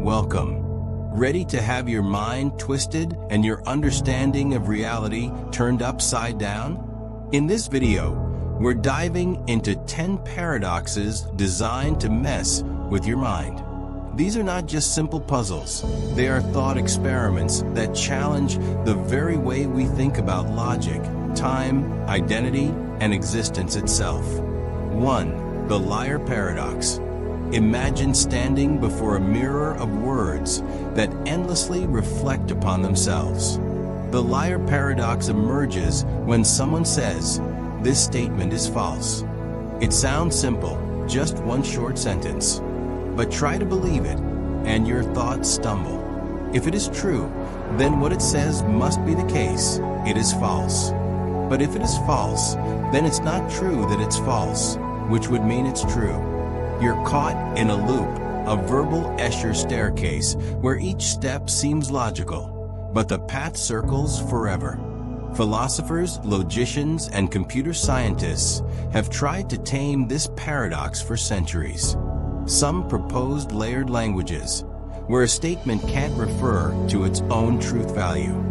welcome. Ready to have your mind twisted and your understanding of reality turned upside down? In this video, we're diving into 10 paradoxes designed to mess with your mind. These are not just simple puzzles. They are thought experiments that challenge the very way we think about logic, time, identity, and existence itself. 1. The liar paradox. Imagine standing before a mirror of words that endlessly reflect upon themselves. The liar paradox emerges when someone says, "This statement is false." It sounds simple, just one short sentence. But try to believe it, and your thoughts stumble. If it is true, then what it says must be the case. It is false. But if it is false, then it's not true that it's false, which would mean it's true. You're caught in a loop, a verbal Escher staircase, where each step seems logical, but the path circles forever. Philosophers, logicians, and computer scientists have tried to tame this paradox for centuries. Some proposed layered languages, where a statement can't refer to its own truth value.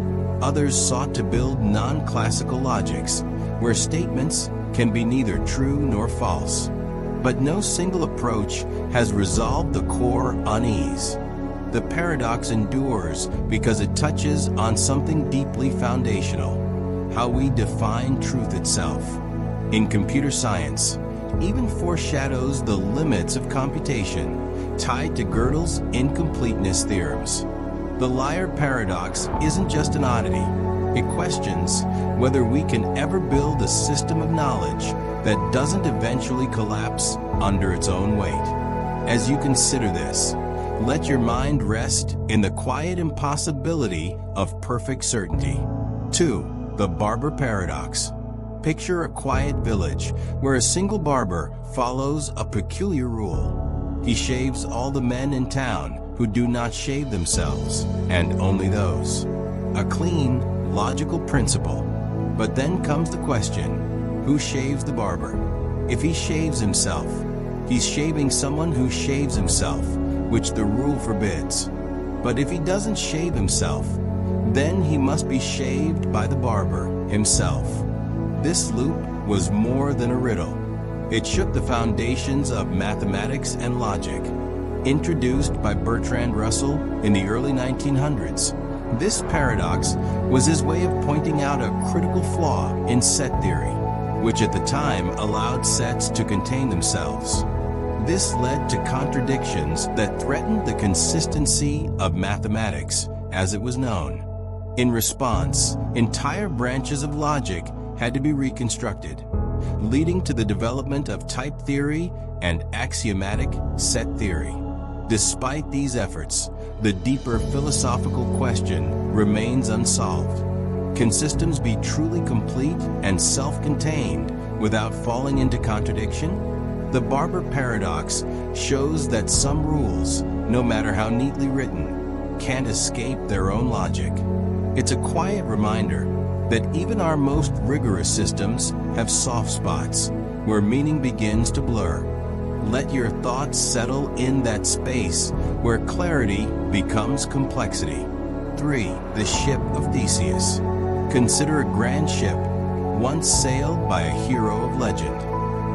Others sought to build non-classical logics, where statements can be neither true nor false. But no single approach has resolved the core unease. The paradox endures because it touches on something deeply foundational: how we define truth itself. In computer science, even foreshadows the limits of computation, tied to Gödel's incompleteness theorems. The liar paradox isn't just an oddity. It questions whether we can ever build a system of knowledge that doesn't eventually collapse under its own weight. As you consider this, let your mind rest in the quiet impossibility of perfect certainty. 2. The barber paradox. Picture a quiet village where a single barber follows a peculiar rule. He shaves all the men in town who do not shave themselves, and only those. A clean, logical principle. But then comes the question, who shaves the barber? If he shaves himself, he's shaving someone who shaves himself, which the rule forbids. But if he doesn't shave himself, then he must be shaved by the barber himself. This loop was more than a riddle. It shook the foundations of mathematics and logic. Introduced by Bertrand Russell in the early 1900s, this paradox was his way of pointing out a critical flaw in set theory, which at the time allowed sets to contain themselves. This led to contradictions that threatened the consistency of mathematics as it was known. In response, entire branches of logic had to be reconstructed, leading to the development of type theory and axiomatic set theory. Despite these efforts, the deeper philosophical question remains unsolved. Can systems be truly complete and self-contained without falling into contradiction? The barber paradox shows that some rules, no matter how neatly written, can't escape their own logic. It's a quiet reminder that even our most rigorous systems have soft spots where meaning begins to blur. Let your thoughts settle in that space where clarity becomes complexity. 3. The Ship of Theseus. Consider a grand ship, once sailed by a hero of legend.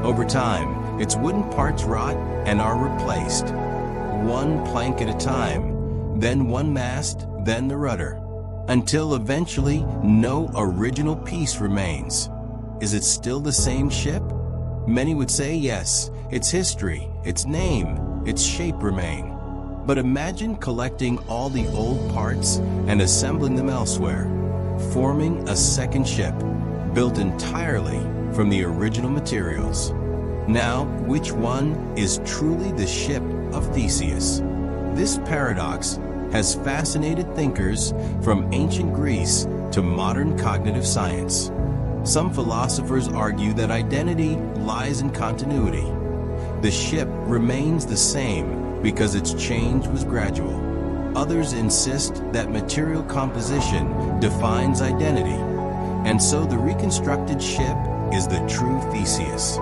Over time, its wooden parts rot and are replaced. One plank at a time, then one mast, then the rudder, until eventually no original piece remains. Is it still the same ship? Many would say yes. Its history, its name, its shape remain. But imagine collecting all the old parts and assembling them elsewhere, forming a second ship, built entirely from the original materials. Now, which one is truly the Ship of Theseus? This paradox has fascinated thinkers from ancient Greece to modern cognitive science. Some philosophers argue that identity lies in continuity. The ship remains the same because its change was gradual. Others insist that material composition defines identity, and so the reconstructed ship is the true Theseus.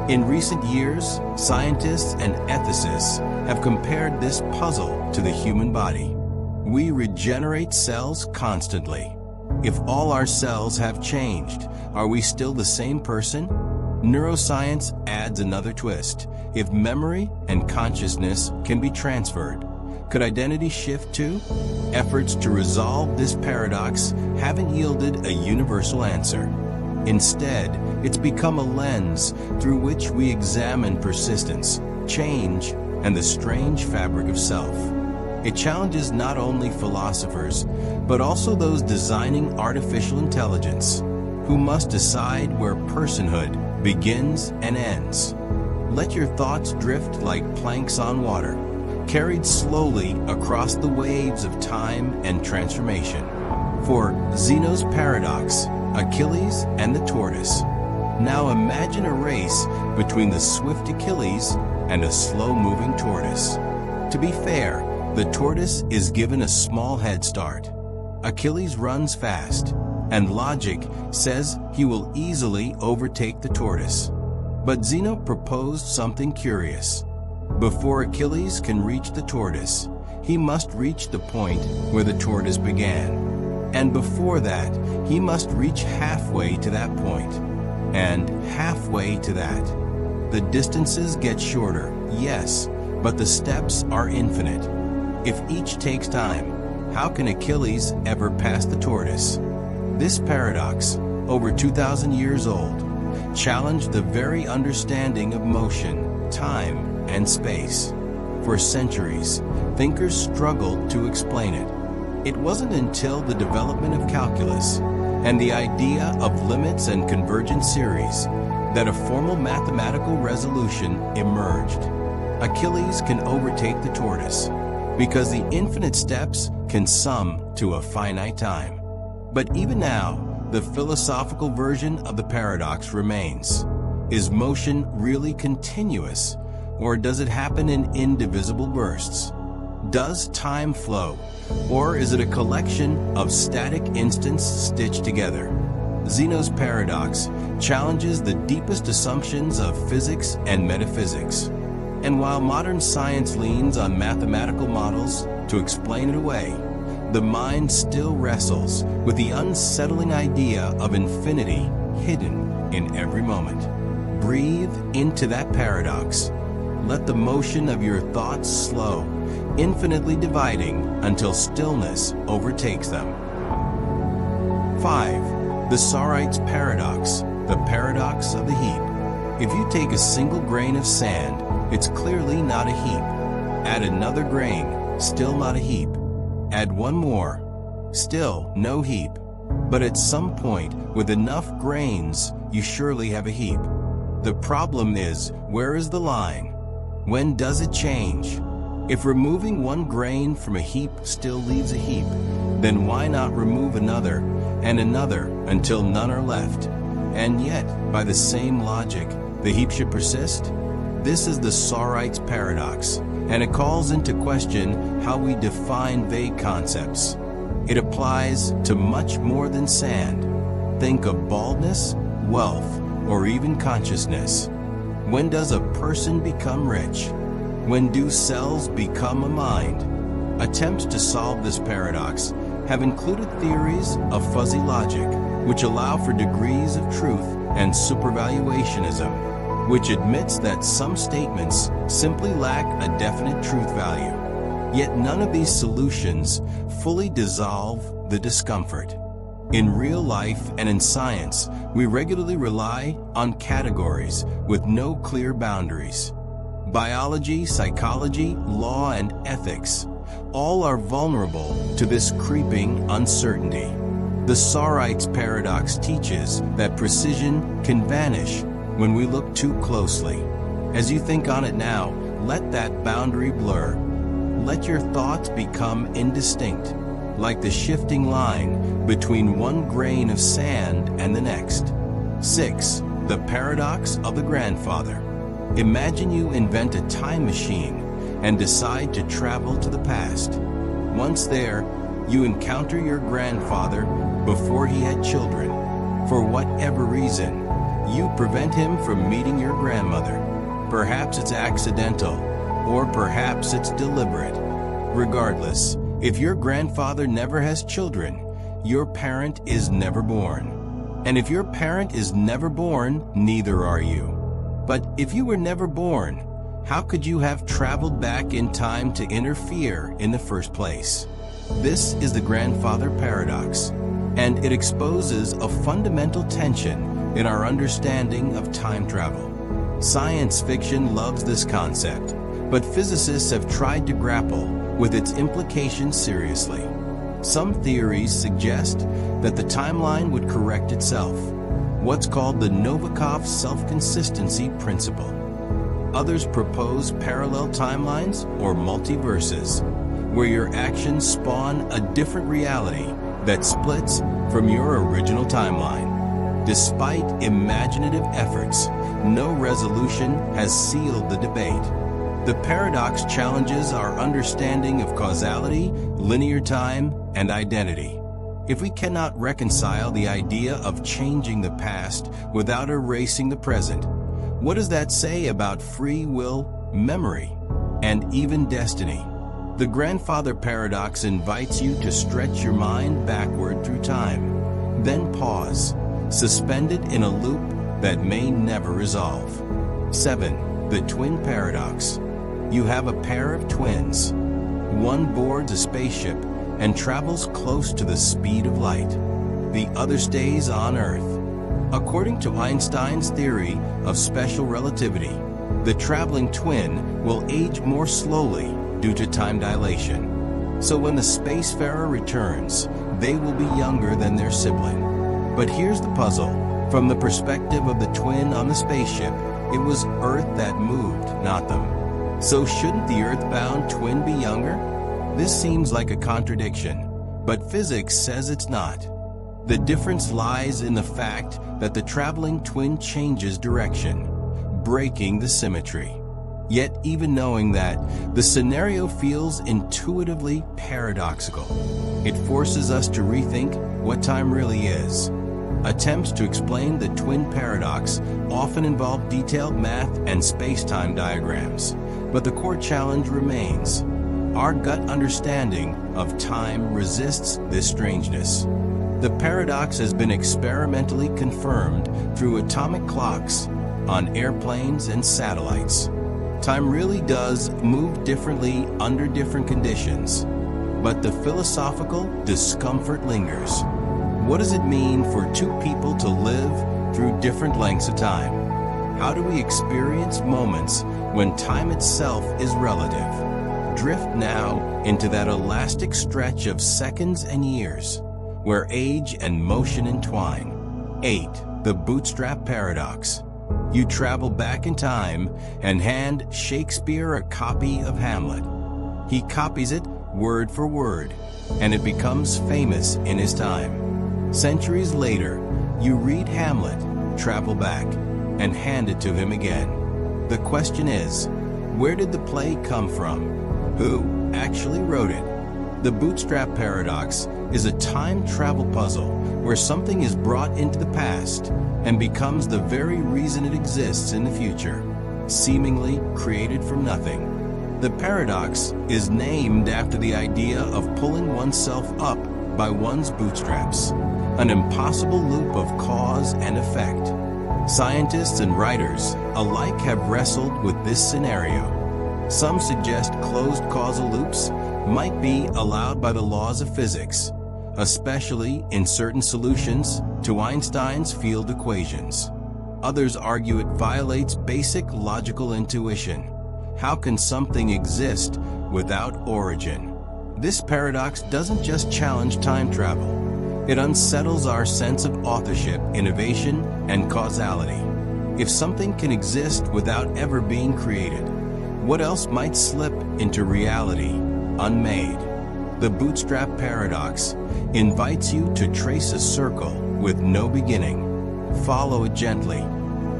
In recent years, scientists and ethicists have compared this puzzle to the human body. We regenerate cells constantly. If all our cells have changed, are we still the same person? Neuroscience adds another twist. If memory and consciousness can be transferred, could identity shift too? Efforts to resolve this paradox haven't yielded a universal answer. Instead, it's become a lens through which we examine persistence, change, and the strange fabric of self. It challenges not only philosophers, but also those designing artificial intelligence, who must decide where personhood begins and ends. Let your thoughts drift like planks on water, carried slowly across the waves of time and transformation. For Zeno's paradox, Achilles and the tortoise. Now imagine a race between the swift Achilles and a slow-moving tortoise. To be fair, the tortoise is given a small head start. Achilles runs fast, and logic says he will easily overtake the tortoise. But Zeno proposed something curious. Before Achilles can reach the tortoise, he must reach the point where the tortoise began. And before that, he must reach halfway to that point, and halfway to that. The distances get shorter, yes, but the steps are infinite. If each takes time, how can Achilles ever pass the tortoise? This paradox, over 2,000 years old, challenged the very understanding of motion, time, and space. For centuries, thinkers struggled to explain it. It wasn't until the development of calculus and the idea of limits and convergent series that a formal mathematical resolution emerged. Achilles can overtake the tortoise because the infinite steps can sum to a finite time. But even now, the philosophical version of the paradox remains. Is motion really continuous, or does it happen in indivisible bursts? Does time flow, or is it a collection of static instants stitched together? Zeno's paradox challenges the deepest assumptions of physics and metaphysics. And while modern science leans on mathematical models to explain it away, the mind still wrestles with the unsettling idea of infinity hidden in every moment. Breathe into that paradox. Let the motion of your thoughts slow, infinitely dividing until stillness overtakes them. 5. The Sorites paradox, the paradox of the heap. If you take a single grain of sand, it's clearly not a heap. Add another grain, still not a heap. Add one more, still no heap. But at some point, with enough grains, you surely have a heap. The problem is, where is the line? When does it change? If removing one grain from a heap still leaves a heap, then why not remove another and another until none are left? And yet, by the same logic, the heap should persist? This is the Sorites paradox, and it calls into question how we define vague concepts. It applies to much more than sand. Think of baldness, wealth, or even consciousness. When does a person become rich? When do cells become a mind? Attempts to solve this paradox have included theories of fuzzy logic, which allow for degrees of truth, and supervaluationism, which admits that some statements simply lack a definite truth value. Yet none of these solutions fully dissolve the discomfort. In real life and in science, we regularly rely on categories with no clear boundaries. Biology, psychology, law, and ethics all are vulnerable to this creeping uncertainty. The Sorites paradox teaches that precision can vanish when we look too closely. As you think on it now, let that boundary blur. Let your thoughts become indistinct, like the shifting line between one grain of sand and the next. 6. The paradox of the grandfather. Imagine you invent a time machine and decide to travel to the past. Once there, you encounter your grandfather before he had children. For whatever reason, You prevent him from meeting your grandmother. Perhaps it's accidental, or perhaps it's deliberate. Regardless, if your grandfather never has children, your parent is never born. And if your parent is never born, neither are you. But if you were never born, how could you have traveled back in time to interfere in the first place? This is the grandfather paradox, and it exposes a fundamental tension in our understanding of time travel. Science fiction loves this concept, but physicists have tried to grapple with its implications seriously. Some theories suggest that the timeline would correct itself, what's called the Novikov self-consistency principle. Others propose parallel timelines or multiverses, where your actions spawn a different reality that splits from your original timeline. Despite imaginative efforts, no resolution has sealed the debate. The paradox challenges our understanding of causality, linear time, and identity. If we cannot reconcile the idea of changing the past without erasing the present, what does that say about free will, memory, and even destiny? The grandfather paradox invites you to stretch your mind backward through time, then pause, suspended in a loop that may never resolve. 7. The twin paradox. You have a pair of twins. One boards a spaceship and travels close to the speed of light. The other stays on Earth. According to Einstein's theory of special relativity, the traveling twin will age more slowly due to time dilation. So when the spacefarer returns, they will be younger than their sibling. But here's the puzzle. From the perspective of the twin on the spaceship, it was Earth that moved, not them. So shouldn't the Earth-bound twin be younger? This seems like a contradiction, but physics says it's not. The difference lies in the fact that the traveling twin changes direction, breaking the symmetry. Yet even knowing that, the scenario feels intuitively paradoxical. It forces us to rethink what time really is. Attempts to explain the twin paradox often involve detailed math and space-time diagrams, but the core challenge remains. Our gut understanding of time resists this strangeness. The paradox has been experimentally confirmed through atomic clocks on airplanes and satellites. Time really does move differently under different conditions, but the philosophical discomfort lingers. What does it mean for two people to live through different lengths of time? How do we experience moments when time itself is relative? Drift now into that elastic stretch of seconds and years, where age and motion entwine. 8. The bootstrap paradox. You travel back in time and hand Shakespeare a copy of Hamlet. He copies it word for word, and it becomes famous in his time. Centuries later, you read Hamlet, travel back, and hand it to him again. The question is, where did the play come from? Who actually wrote it? The bootstrap paradox is a time travel puzzle where something is brought into the past and becomes the very reason it exists in the future, seemingly created from nothing. The paradox is named after the idea of pulling oneself up by one's bootstraps, an impossible loop of cause and effect. Scientists and writers alike have wrestled with this scenario. Some suggest closed causal loops might be allowed by the laws of physics, especially in certain solutions to Einstein's field equations. Others argue it violates basic logical intuition. How can something exist without origin? This paradox doesn't just challenge time travel. It unsettles our sense of authorship, innovation, and causality. If something can exist without ever being created, what else might slip into reality unmade? The bootstrap paradox invites you to trace a circle with no beginning. Follow it gently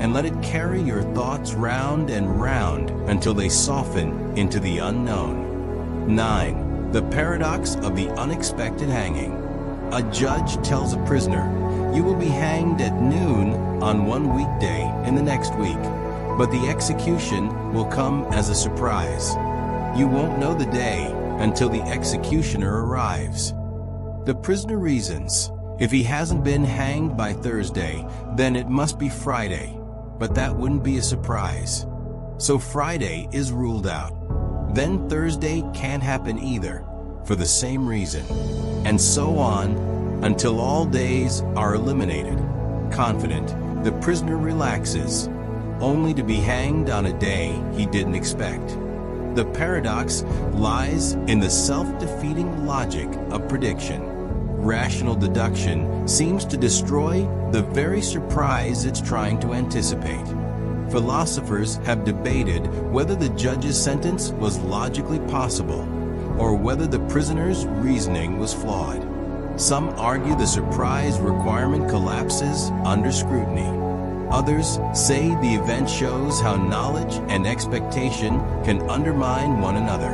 and let it carry your thoughts round and round until they soften into the unknown. 9. The paradox of the unexpected hanging. A judge tells a prisoner, You will be hanged at noon on one weekday in the next week, but the execution will come as a surprise. You won't know the day until the executioner arrives. The prisoner reasons, if he hasn't been hanged by Thursday, then it must be Friday, but that wouldn't be a surprise. So Friday is ruled out. Then Thursday can't happen either, for the same reason, and so on until all days are eliminated. Confident, the prisoner relaxes, only to be hanged on a day he didn't expect. The paradox lies in the self-defeating logic of prediction. Rational deduction seems to destroy the very surprise it's trying to anticipate. Philosophers have debated whether the judge's sentence was logically possible, or whether the prisoner's reasoning was flawed. Some argue the surprise requirement collapses under scrutiny. Others say the event shows how knowledge and expectation can undermine one another.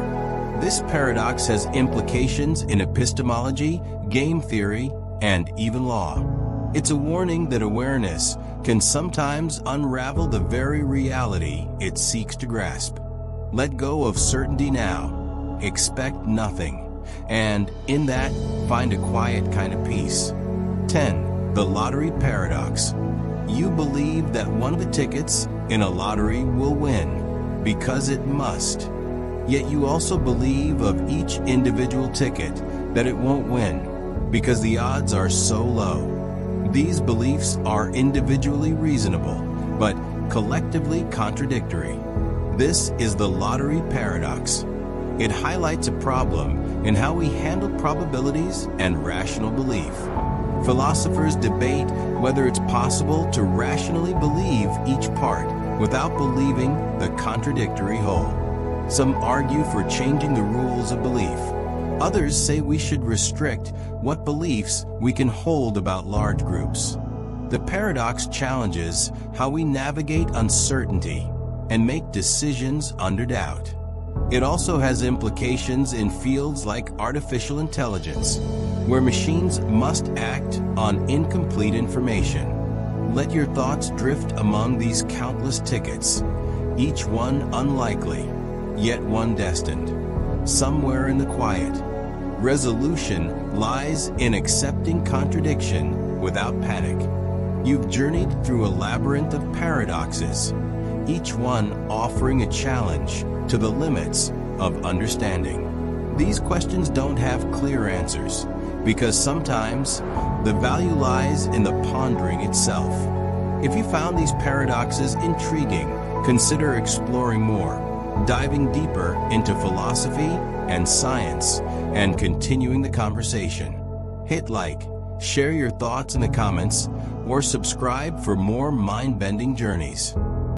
This paradox has implications in epistemology, game theory, and even law. It's a warning that awareness can sometimes unravel the very reality it seeks to grasp. Let go of certainty now, expect nothing, and in that, find a quiet kind of peace. 10. The lottery paradox. You believe that one of the tickets in a lottery will win because it must. Yet you also believe of each individual ticket that it won't win because the odds are so low. These beliefs are individually reasonable, but collectively contradictory. This is the lottery paradox. It highlights a problem in how we handle probabilities and rational belief. Philosophers debate whether it's possible to rationally believe each part without believing the contradictory whole. Some argue for changing the rules of belief. Others say we should restrict what beliefs we can hold about large groups. The paradox challenges how we navigate uncertainty and make decisions under doubt. It also has implications in fields like artificial intelligence, where machines must act on incomplete information. Let your thoughts drift among these countless tickets, each one unlikely, yet one destined. Somewhere in the quiet, resolution lies in accepting contradiction without panic. You've journeyed through a labyrinth of paradoxes, each one offering a challenge to the limits of understanding. These questions don't have clear answers, because sometimes the value lies in the pondering itself. If you found these paradoxes intriguing, consider exploring more, diving deeper into philosophy and science, and continuing the conversation. Hit like, share your thoughts in the comments, or subscribe for more mind-bending journeys.